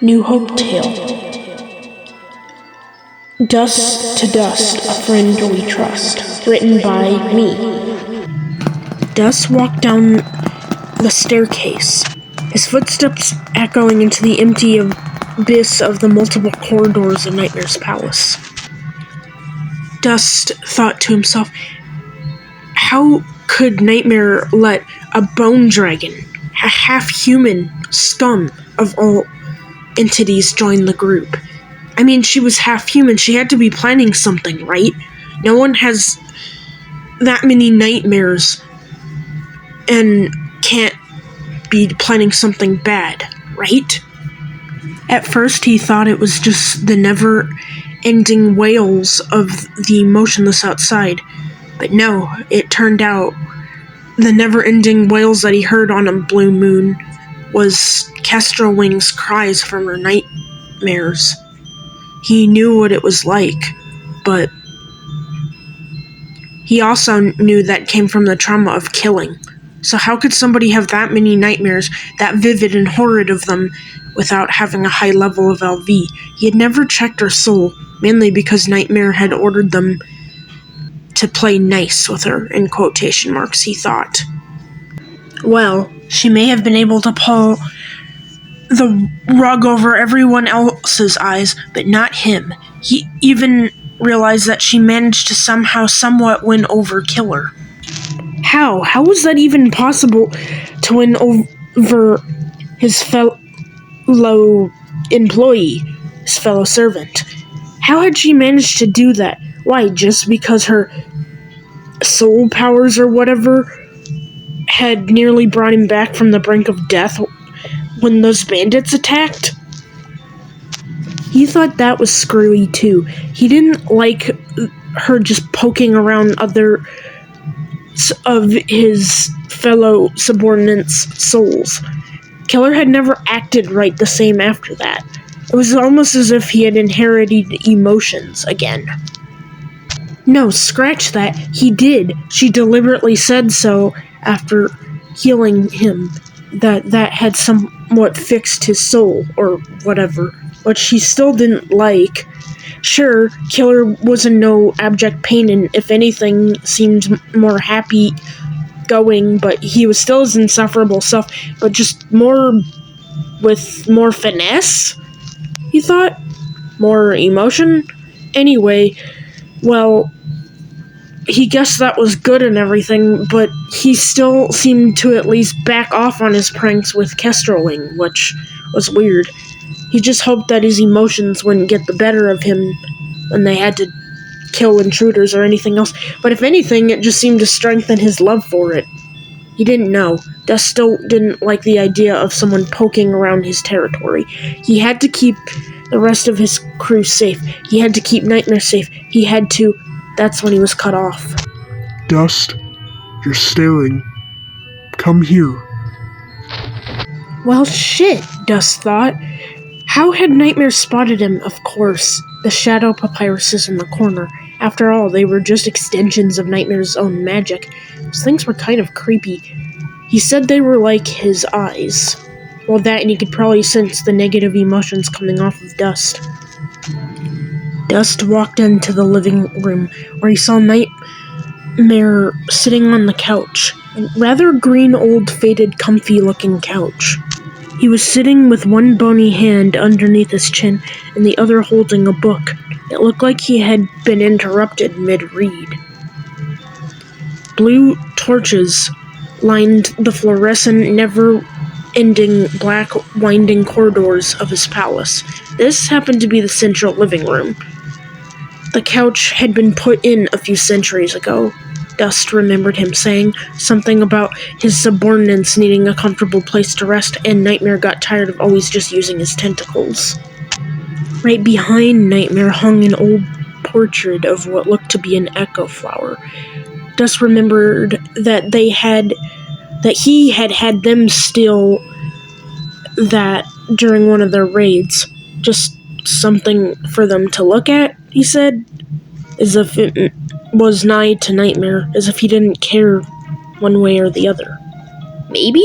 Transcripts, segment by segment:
New Hope Tale. Dust to Dust, a friend we trust. Written by me. Dust walked down the staircase, his footsteps echoing into the empty abyss of the multiple corridors of Nightmare's palace. Dust thought to himself, how could Nightmare let a bone dragon, a half-human scum of all entities, join the group? I mean, she was half-human. She had to be planning something, right? No one has that many nightmares and can't be planning something bad, right? At first, he thought it was just the never-ending wails of the motionless outside. But no, it turned out the never-ending wails that he heard on a blue moon was Kestrel Wing's cries from her nightmares. He knew what it was like, but he also knew that came from the trauma of killing. So how could somebody have that many nightmares, that vivid and horrid of them, without having a high level of LV? He had never checked her soul, mainly because Nightmare had ordered them to play nice with her, in quotation marks, he thought. Well, she may have been able to pull the rug over everyone else's eyes, but not him. He even realized that she managed to somehow somewhat win over Killer. How? How was that even possible to win over his fellow employee, his fellow servant? How had she managed to do that? Why, just because her soul powers or whatever had nearly brought him back from the brink of death when those bandits attacked? He thought that was screwy too. He didn't like her just poking around other of his fellow subordinates' souls. Killer had never acted right the same after that. It was almost as if he had inherited emotions again. No, scratch that. He did. She deliberately said so after healing him, that had somewhat fixed his soul, or whatever, but she still didn't like. Sure, Killer was in no abject pain, and if anything, seemed more happy going, but he was still his insufferable self, but just with more finesse, he thought? More emotion? Anyway, well, he guessed that was good and everything, but he still seemed to at least back off on his pranks with Kestrel Wing, which was weird. He just hoped that his emotions wouldn't get the better of him when they had to kill intruders or anything else, but if anything, it just seemed to strengthen his love for it. He didn't know. Dust still didn't like the idea of someone poking around his territory. He had to keep the rest of his crew safe. He had to keep Nightmare safe. He had to... That's when he was cut off. Dust, you're staring. Come here. Well, shit, Dust thought. How had Nightmare spotted him? Of course, the shadow papyruses in the corner. After all, they were just extensions of Nightmare's own magic. Those things were kind of creepy. He said they were like his eyes. Well, that, and he could probably sense the negative emotions coming off of Dust. Dust walked into the living room, where he saw Nightmare sitting on the couch. A rather green, old, faded, comfy-looking couch. He was sitting with one bony hand underneath his chin, and the other holding a book. It looked like he had been interrupted mid-read. Blue torches lined the fluorescent, never-ending black winding corridors of his palace. This happened to be the central living room. The couch had been put in a few centuries ago. Dust remembered him saying something about his subordinates needing a comfortable place to rest, and Nightmare got tired of always just using his tentacles. Right behind Nightmare hung an old portrait of what looked to be an echo flower. Dust remembered that he had them steal that during one of their raids. Just something for them to look at, he said, as if it was nigh to Nightmare, as if he didn't care one way or the other. Maybe?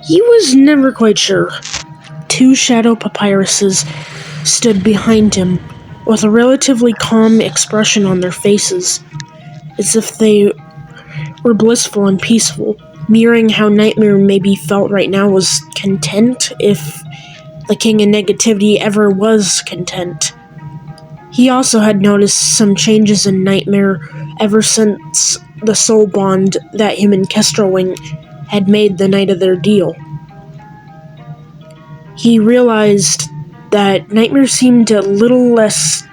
He was never quite sure. two shadow papyruses stood behind him, with a relatively calm expression on their faces, as if they were blissful and peaceful, mirroring how Nightmare maybe felt right now was content, if the King of Negativity ever was content. He also had noticed some changes in Nightmare ever since the soul bond that him and Kestrel had made the night of their deal. He realized that Nightmare seemed a little less,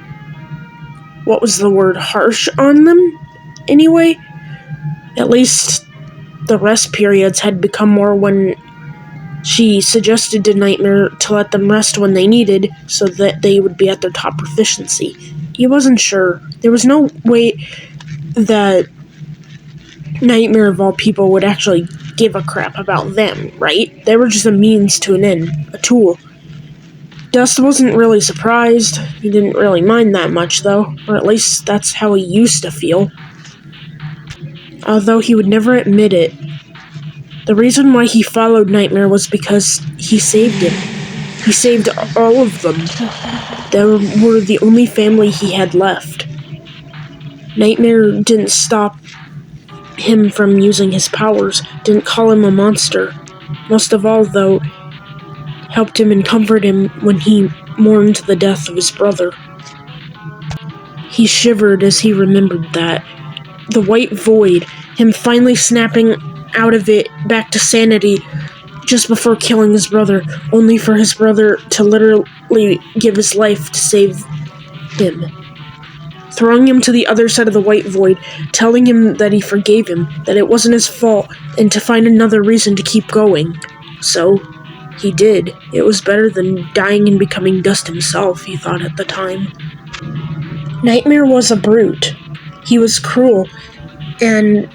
harsh on them, anyway. At least the rest periods had become more when she suggested to Nightmare to let them rest when they needed, so that they would be at their top proficiency. He wasn't sure. There was no way that Nightmare of all people would actually give a crap about them, right? They were just a means to an end, a tool. Dust wasn't really surprised. He didn't really mind that much, though, or at least that's how he used to feel. Although he would never admit it. The reason why he followed Nightmare was because he saved him. He saved all of them. They were the only family he had left. Nightmare didn't stop him from using his powers, didn't call him a monster. Most of all, though, helped him and comforted him when he mourned the death of his brother. He shivered as he remembered that. The white void, him finally snapping out of it back to sanity just before killing his brother, only for his brother to literally give his life to save him. Throwing him to the other side of the white void, telling him that he forgave him, that it wasn't his fault, and to find another reason to keep going. So, he did. It was better than dying and becoming dust himself, he thought at the time. Nightmare was a brute. He was cruel, and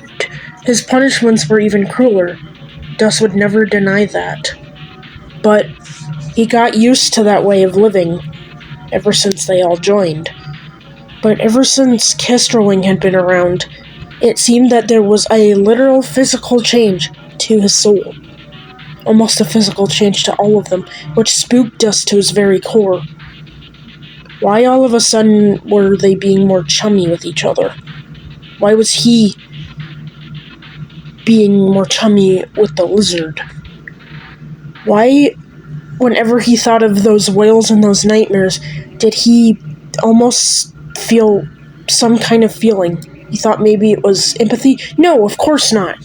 his punishments were even crueler. Dust would never deny that. But he got used to that way of living ever since they all joined. But ever since Kestrel had been around, it seemed that there was a literal physical change to his soul. Almost a physical change to all of them, which spooked Dust to his very core. Why all of a sudden were they being more chummy with each other? Why was he being more chummy with the lizard? Why, whenever he thought of those whales and those nightmares, did he almost feel some kind of feeling? He thought maybe it was empathy? No, of course not.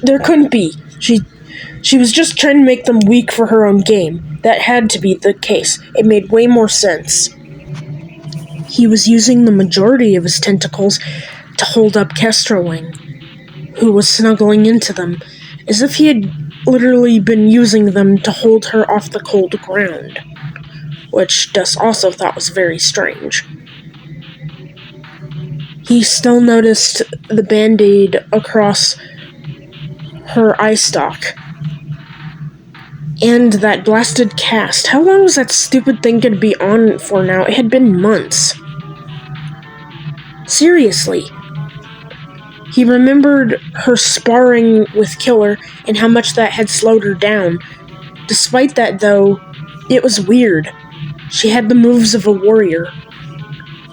There couldn't be. She was just trying to make them weak for her own game. That had to be the case. It made way more sense. He was using the majority of his tentacles to hold up Kestrel, who was snuggling into them, as if he had literally been using them to hold her off the cold ground, which Dust also thought was very strange. He still noticed the band-aid across her eye stalk, and that blasted cast. How long was that stupid thing going to be on for now? It had been months. Seriously. He remembered her sparring with Killer and how much that had slowed her down. Despite that, though, it was weird. She had the moves of a warrior.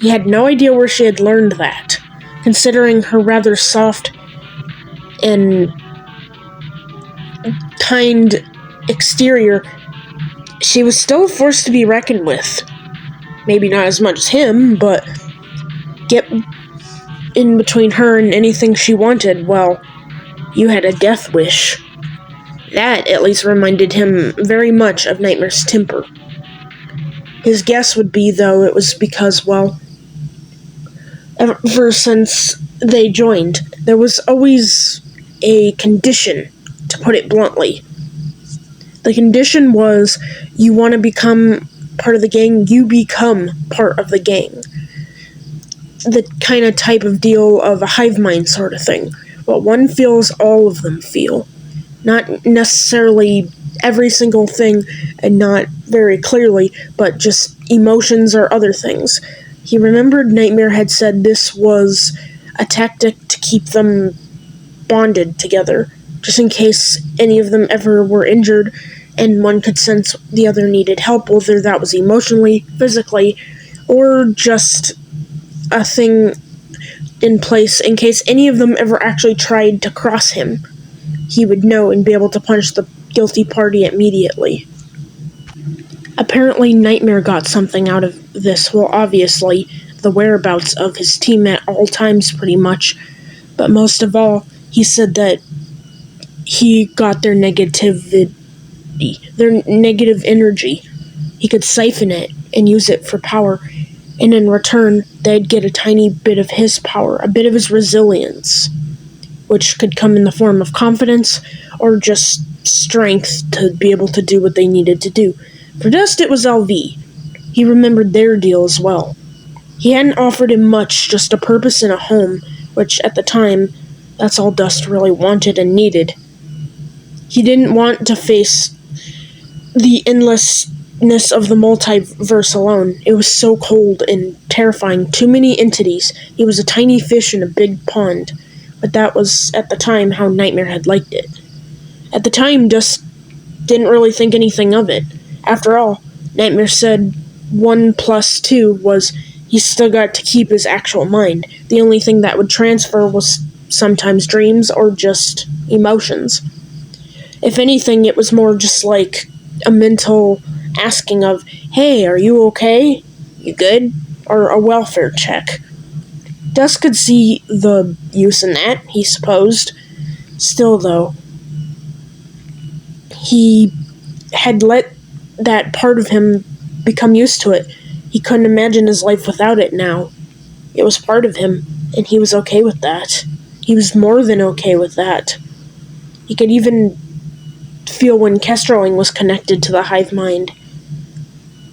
He had no idea where she had learned that, considering her rather soft and kind exterior. She was still a force to be reckoned with. Maybe not as much as him, but get in between her and anything she wanted, well, you had a death wish. That at least reminded him very much of Nightmare's temper. His guess would be, though, it was because, well, ever since they joined, there was always a condition, to put it bluntly. The condition was, you want to become part of the gang, you become part of the gang. The kind of type of deal of a hive mind sort of thing. What one feels, all of them feel. Not necessarily every single thing, and not very clearly, but just emotions or other things. He remembered Nightmare had said this was a tactic to keep them bonded together, just in case any of them ever were injured. and one could sense the other needed help, whether that was emotionally, physically, or just a thing in place in case any of them ever actually tried to cross him. He would know and be able to punish the guilty party immediately. Apparently, Nightmare got something out of this. Well, obviously, the whereabouts of his team at all times, pretty much. But most of all, he said that he got their negative energy. He could siphon it and use it for power, and in return, they'd get a tiny bit of his power, a bit of his resilience, which could come in the form of confidence or just strength to be able to do what they needed to do. For Dust, it was LV. He remembered their deal as well. He hadn't offered him much, just a purpose and a home, which at the time, that's all Dust really wanted and needed. He didn't want to face the endlessness of the multiverse alone. It was so cold and terrifying. Too many entities. He was a tiny fish in a big pond. But that was, at the time, how Nightmare had liked it. At the time, Dust didn't really think anything of it. After all, Nightmare said 1 + 2 was he still got to keep his actual mind. The only thing that would transfer was sometimes dreams or just emotions. If anything, it was more just like a mental asking of, hey, are you okay? You good? Or a welfare check. Dust could see the use in that, he supposed. Still, though, he had let that part of him become used to it. He couldn't imagine his life without it now. It was part of him, and he was okay with that. He was more than okay with that. He could even feel when Kestroing was connected to the hive mind.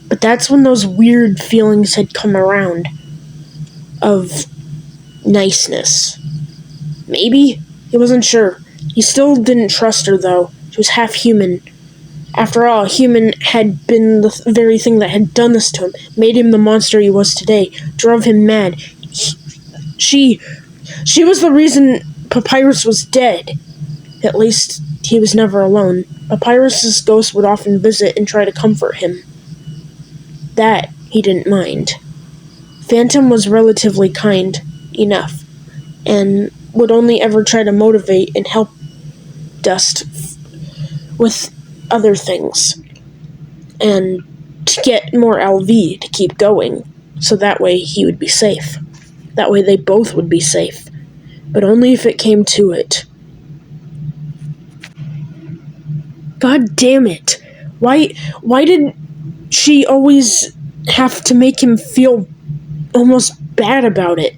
But that's when those weird feelings had come around. Of niceness. Maybe? He wasn't sure. He still didn't trust her, though. She was half human. After all, a human had been the very thing that had done this to him, made him the monster he was today, drove him mad. She was the reason Papyrus was dead. At least, he was never alone. Papyrus's ghost would often visit and try to comfort him. That he didn't mind. Phantom was relatively kind enough, and would only ever try to motivate and help Dust with other things, and to get more LV to keep going, so that way he would be safe. That way they both would be safe, but only if it came to it. God damn it! Why did she always have to make him feel almost bad about it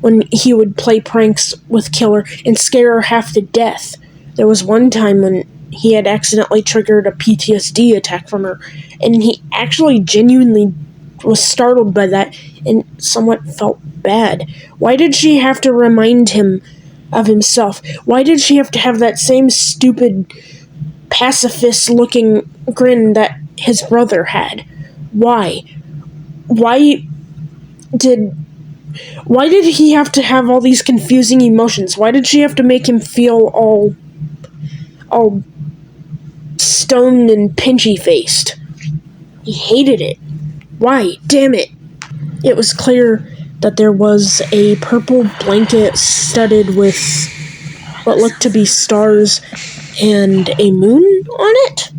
when he would play pranks with Killer and scare her half to death? There was one time when he had accidentally triggered a PTSD attack from her, and he actually genuinely was startled by that and somewhat felt bad. Why did she have to remind him of himself? Why did she have to have that same stupid pacifist-looking grin that his brother had? Why? Why did he have to have all these confusing emotions? Why did she have to make him feel all stoned and pinchy-faced? He hated it. Why? Damn it. It was clear that there was a purple blanket studded with what looked to be stars and a moon on it.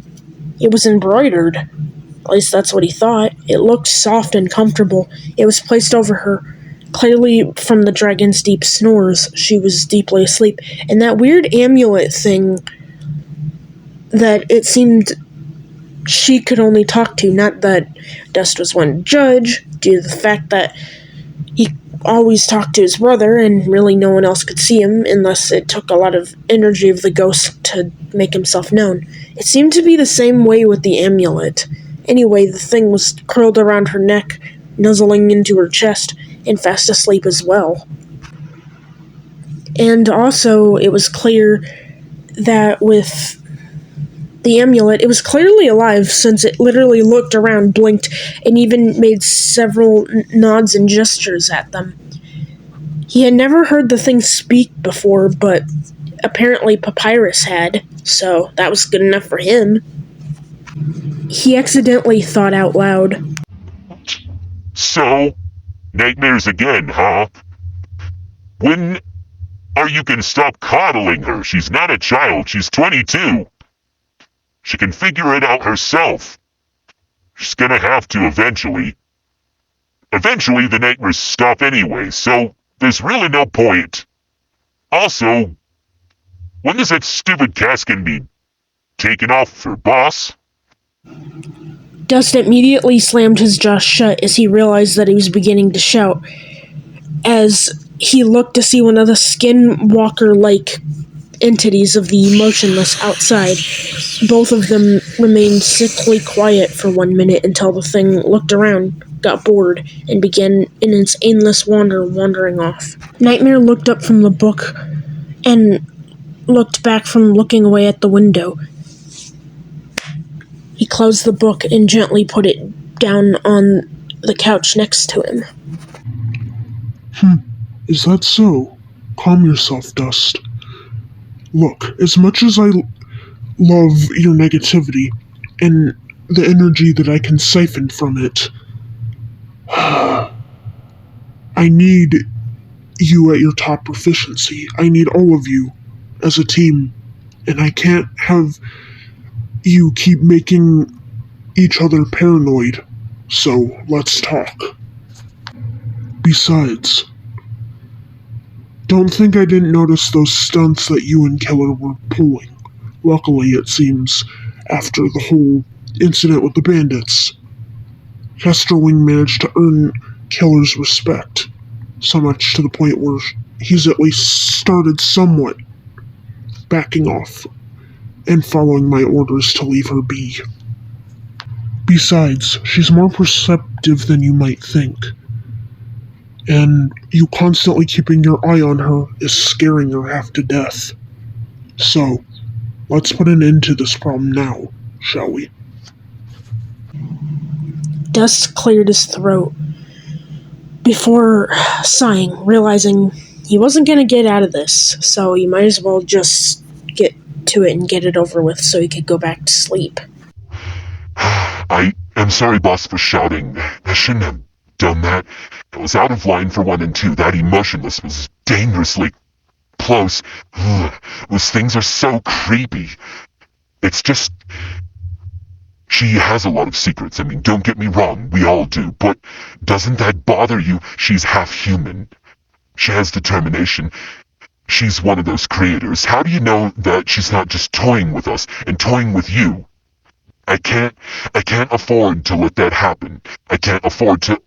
It was embroidered. At least that's what he thought. It looked soft and comfortable. It was placed over her. Clearly, from the dragon's deep snores, she was deeply asleep. And that weird amulet thing that it seemed she could only talk to, not that Dust was one to judge, due to the fact that he always talked to his brother and really no one else could see him unless it took a lot of energy of the ghost to make himself known. It seemed to be the same way with the amulet. Anyway, the thing was curled around her neck, nuzzling into her chest, and fast asleep as well. And also, it was clear that with the amulet, it was clearly alive since it literally looked around, blinked, and even made several nods and gestures at them. He had never heard the thing speak before, but apparently Papyrus had, so that was good enough for him. He accidentally thought out loud. So, nightmares again, huh? When are you gonna stop coddling her? She's not a child, she's 22. She can figure it out herself. She's gonna have to eventually. Eventually, the nightmares stop anyway, so there's really no point. Also, when is that stupid casket be taken off for boss? Dust immediately slammed his jaw shut as he realized that he was beginning to shout, as he looked to see one of the skinwalker-like entities of the motionless outside. Both of them remained sickly quiet for 1 minute until the thing looked around, got bored, and began in its aimless wandering off. Nightmare looked up from the book and looked back from looking away at the window. He closed the book and gently put it down on the couch next to him. Is that so? Calm yourself, Dust. Look, as much as I love your negativity and the energy that I can siphon from it, I need you at your top proficiency. I need all of you as a team, and I can't have you keep making each other paranoid. So, let's talk. Besides, don't think I didn't notice those stunts that you and Killer were pulling. Luckily, it seems, after the whole incident with the bandits, Kesterling managed to earn Killer's respect, so much to the point where he's at least started somewhat backing off and following my orders to leave her be. Besides, she's more perceptive than you might think, and you constantly keeping your eye on her is scaring her half to death. So, let's put an end to this problem now, shall we? Dust cleared his throat before sighing, realizing he wasn't going to get out of this, so he might as well just get to it and get it over with so he could go back to sleep. I am sorry, boss, for shouting. I shouldn't have done that. It was out of line for 1 and 2. That emotionless was dangerously close. Those things are so creepy. It's just... She has a lot of secrets. I mean, don't get me wrong, we all do, but doesn't that bother you? She's half human. She has determination. She's one of those creators. How do you know that she's not just toying with us and toying with you? I can't afford to let that happen. I can't afford to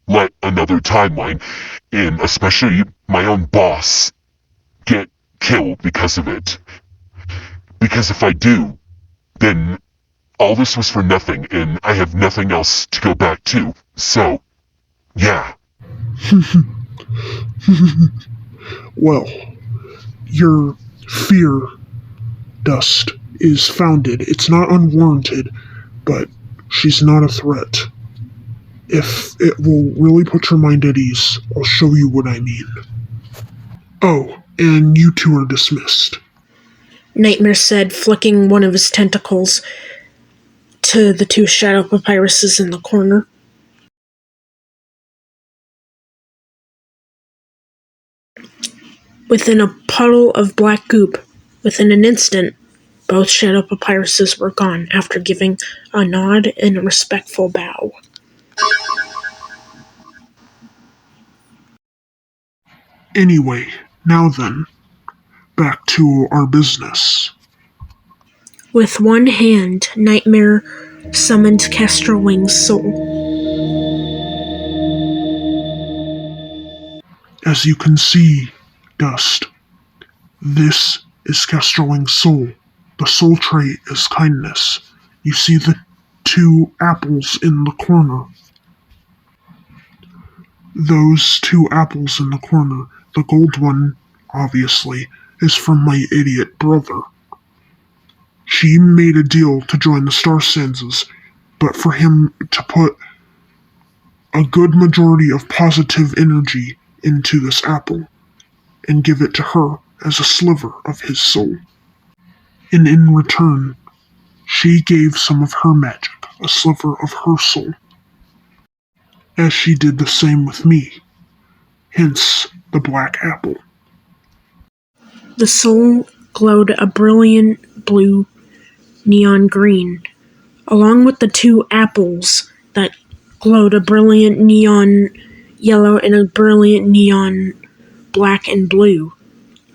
let another timeline in, especially my own boss, get killed because of it. Because if I do, then all this was for nothing, and I have nothing else to go back to. So, yeah. Well, your fear, Dust, is founded. It's not unwarranted, but she's not a threat. If it will really put your mind at ease, I'll show you what I mean. Oh, and you two are dismissed. Nightmare said, flicking one of his tentacles to the 2 shadow papyruses in the corner. Within a puddle of black goop, within an instant, both shadow papyruses were gone after giving a nod and a respectful bow. Anyway, now then, back to our business. With one hand, Nightmare summoned Kestrelwing's soul. As you can see, Dust, this is Kestreling's soul. The soul trait is kindness. You see the 2 apples in the corner. Those 2 apples in the corner, the gold one, obviously, is from my idiot brother. She made a deal to join the Star Stanzas, but for him to put a good majority of positive energy into this apple and give it to her as a sliver of his soul. And in return, She gave some of her magic, a sliver of her soul, as she did the same with me, hence the black apple. The soul glowed a brilliant blue neon green, along with the two apples that glowed a brilliant neon yellow and a brilliant neon black and blue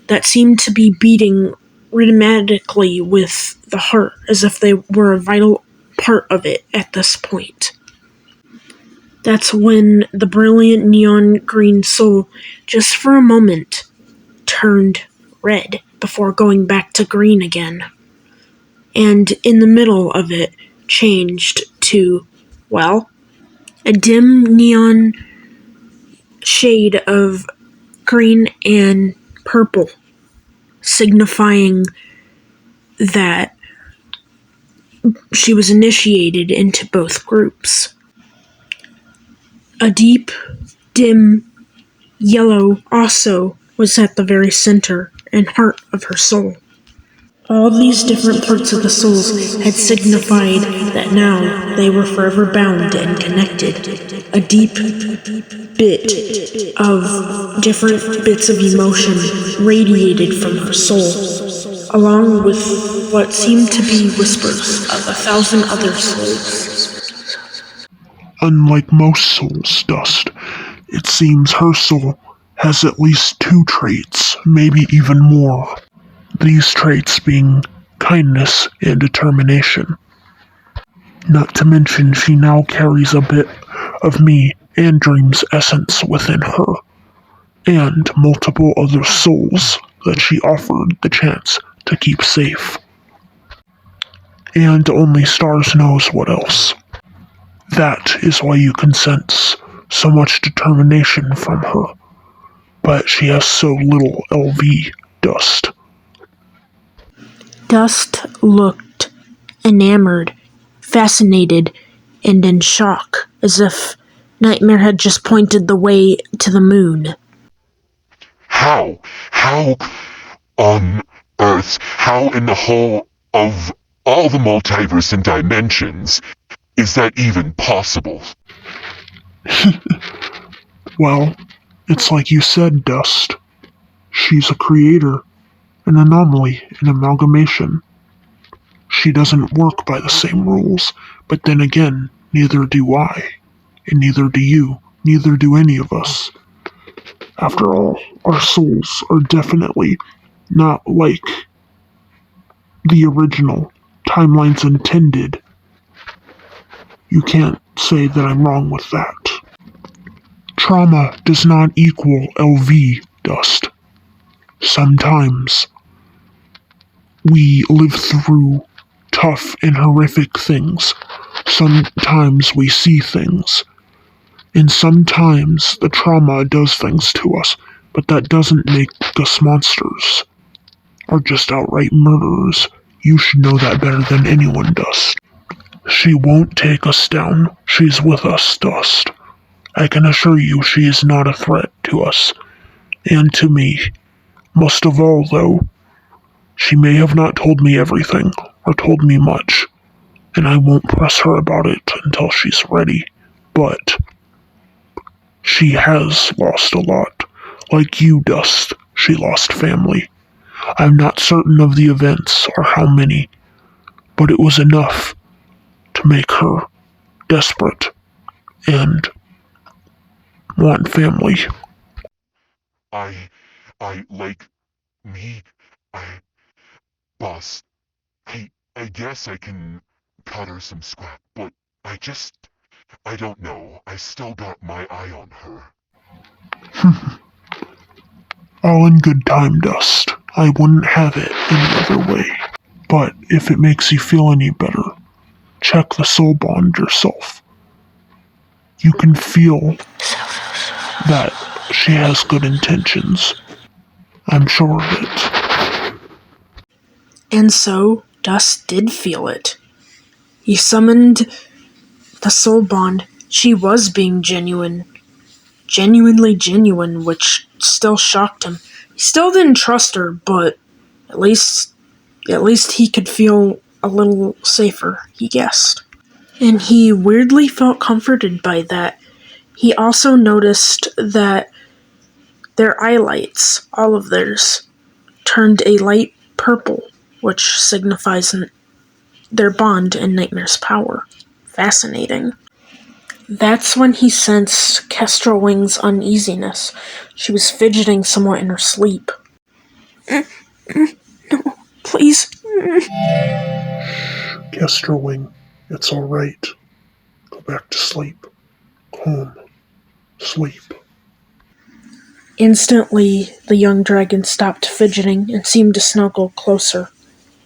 that seemed to be beating rhythmically with the heart as if they were a vital part of it at this point. That's when the brilliant neon green soul, just for a moment, turned red before going back to green again. And in the middle of it, changed to, well, a dim neon shade of green and purple, signifying that she was initiated into both groups. A deep, dim yellow also was at the very center and heart of her soul. All these different parts of the souls had signified that now they were forever bound and connected. A deep bit of different bits of emotion radiated from her soul, along with what seemed to be whispers of 1,000 other souls. Unlike most souls, Dust, it seems her soul has at least two traits, maybe even more. These traits being kindness and determination. Not to mention she now carries a bit of me and Dream's essence within her, and multiple other souls that she offered the chance to keep safe. And only stars knows what else. That is why you can sense so much determination from her, but she has so little LV, Dust. Dust looked enamored, fascinated, and in shock, as if Nightmare had just pointed the way to the moon. How? How on Earth? How in the whole of all the multiverse and dimensions is that even possible? Well, it's like you said, Dust. She's a creator, an anomaly, an amalgamation. She doesn't work by the same rules, but then again, neither do I. And neither do you. Neither do any of us. After all, our souls are definitely not like the original timelines intended. You can't say that I'm wrong with that. Trauma does not equal LV, Dust. Sometimes we live through tough and horrific things. Sometimes we see things. And sometimes the trauma does things to us, but that doesn't make us monsters. Or just outright murderers. You should know that better than anyone, Dust. She won't take us down. She's with us, Dust. I can assure you she is not a threat to us. And to me. Most of all, though, she may have not told me everything, or told me much, and I won't press her about it until she's ready, but she has lost a lot. Like you, Dust, she lost family. I'm not certain of the events or how many, but it was enough to make her desperate and want family. I like me. Boss, I guess I can cut her some slack, but I don't know. I still got my eye on her. All in good time, Dust. I wouldn't have it any other way. But if it makes you feel any better, check the soul bond yourself. You can feel that she has good intentions. I'm sure of it. And so, Dust did feel it. He summoned the soul bond. She was being genuine. Genuinely genuine, which still shocked him. He still didn't trust her, but at least he could feel a little safer, he guessed. And he weirdly felt comforted by that. He also noticed that their eyelights, all of theirs, turned a light purple, which signifies their bond and Nightmare's power. Fascinating. That's when he sensed Kestrel Wing's uneasiness. She was fidgeting somewhat in her sleep. No, please. Kestrel Wing, it's all right. Go back to sleep. Calm. Sleep. Instantly, the young dragon stopped fidgeting and seemed to snuggle closer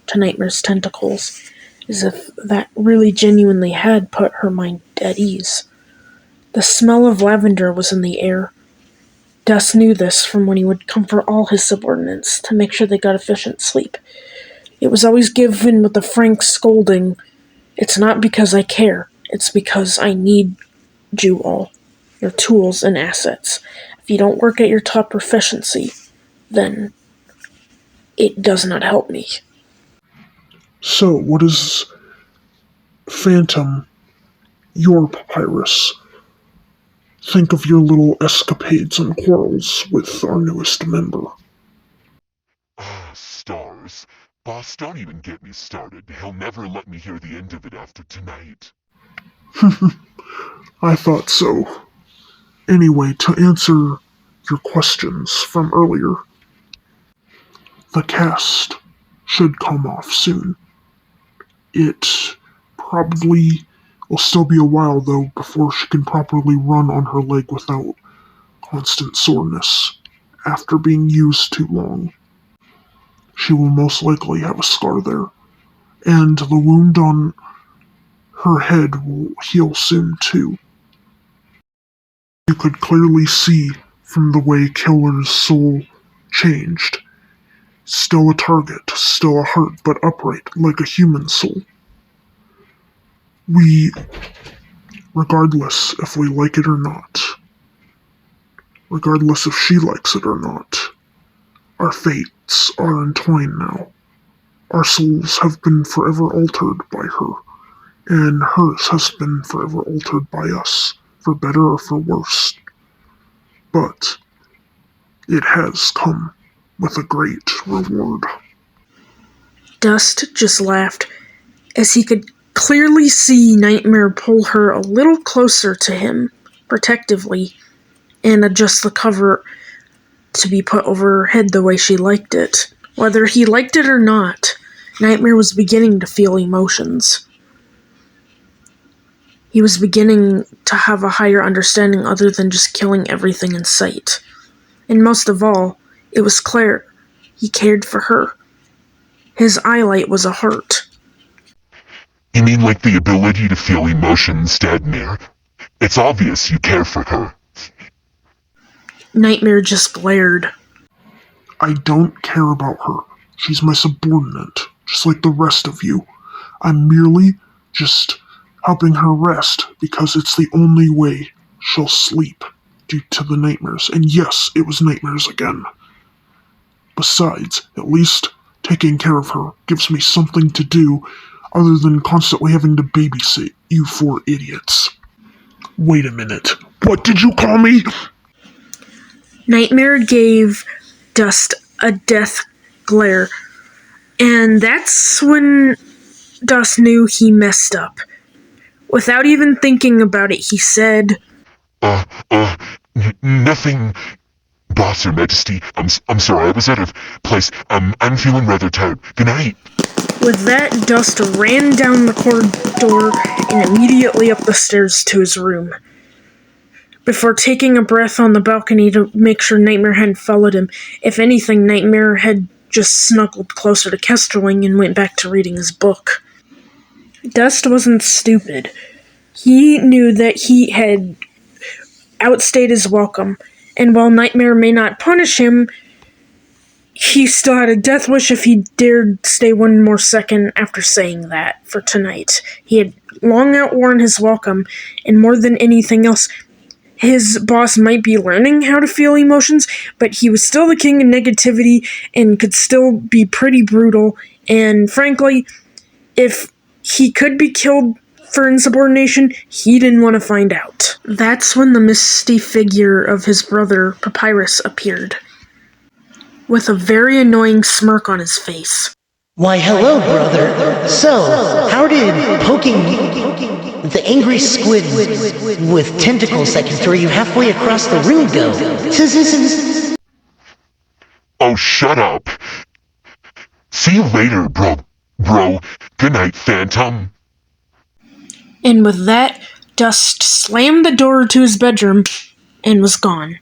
to Nightmare's tentacles, as if that really genuinely had put her mind at ease. The smell of lavender was in the air. Dust knew this from when he would comfort all his subordinates to make sure they got efficient sleep. It was always given with a frank scolding, "It's not because I care, it's because I need you all, your tools and assets. If you don't work at your top proficiency, then it does not help me." So, what is Phantom, your papyrus? Think of your little escapades and quarrels with our newest member. Ah, stars. Boss, don't even get me started. He'll never let me hear the end of it after tonight. I thought so. Anyway, to answer your questions from earlier, the cast should come off soon. It probably will still be a while, though, before she can properly run on her leg without constant soreness after being used too long. She will most likely have a scar there, and the wound on her head will heal soon, too. You could clearly see from the way Killer's soul changed. Still a target, still a hurt, but upright, like a human soul. Regardless if we like it or not, regardless if she likes it or not, our fates are entwined now. Our souls have been forever altered by her, and hers has been forever altered by us, for better or for worse. But it has come with a great reward. Dust just laughed, as he could clearly see Nightmare pull her a little closer to him, protectively, and adjust the cover to be put over her head the way she liked it. Whether he liked it or not, Nightmare was beginning to feel emotions. He was beginning to have a higher understanding other than just killing everything in sight. And most of all, it was Claire. He cared for her. His eyelight was a heart. You mean like the ability to feel emotions, Dadmere? It's obvious you care for her. Nightmare just glared. I don't care about her. She's my subordinate, just like the rest of you. I'm merely just helping her rest because it's the only way she'll sleep due to the nightmares. And yes, it was nightmares again. Besides, at least taking care of her gives me something to do other than constantly having to babysit you four idiots. Wait a minute. What did you call me? Nightmare gave Dust a death glare, and that's when Dust knew he messed up. Without even thinking about it, he said, Nothing, Boss, Your Majesty. I'm sorry, I was out of place. I'm feeling rather tired. Good night. With that, Dust ran down the corridor and immediately up the stairs to his room. Before taking a breath on the balcony to make sure Nightmare hadn't followed him, if anything, Nightmare had just snuggled closer to Kesterling and went back to reading his book. Dust wasn't stupid. He knew that he had outstayed his welcome, and while Nightmare may not punish him, he still had a death wish if he dared stay one more second after saying that for tonight. He had long outworn his welcome, and more than anything else, his boss might be learning how to feel emotions, but he was still the king of negativity and could still be pretty brutal, and frankly, if he could be killed for insubordination, he didn't want to find out. That's when the misty figure of his brother, Papyrus, appeared, with a very annoying smirk on his face. Why, hello, brother. So, how did poking the angry squid with tentacles that can throw you halfway across the room go? Oh, shut up. See you later, bro. Good night, Phantom. And with that, Dust slammed the door to his bedroom and was gone.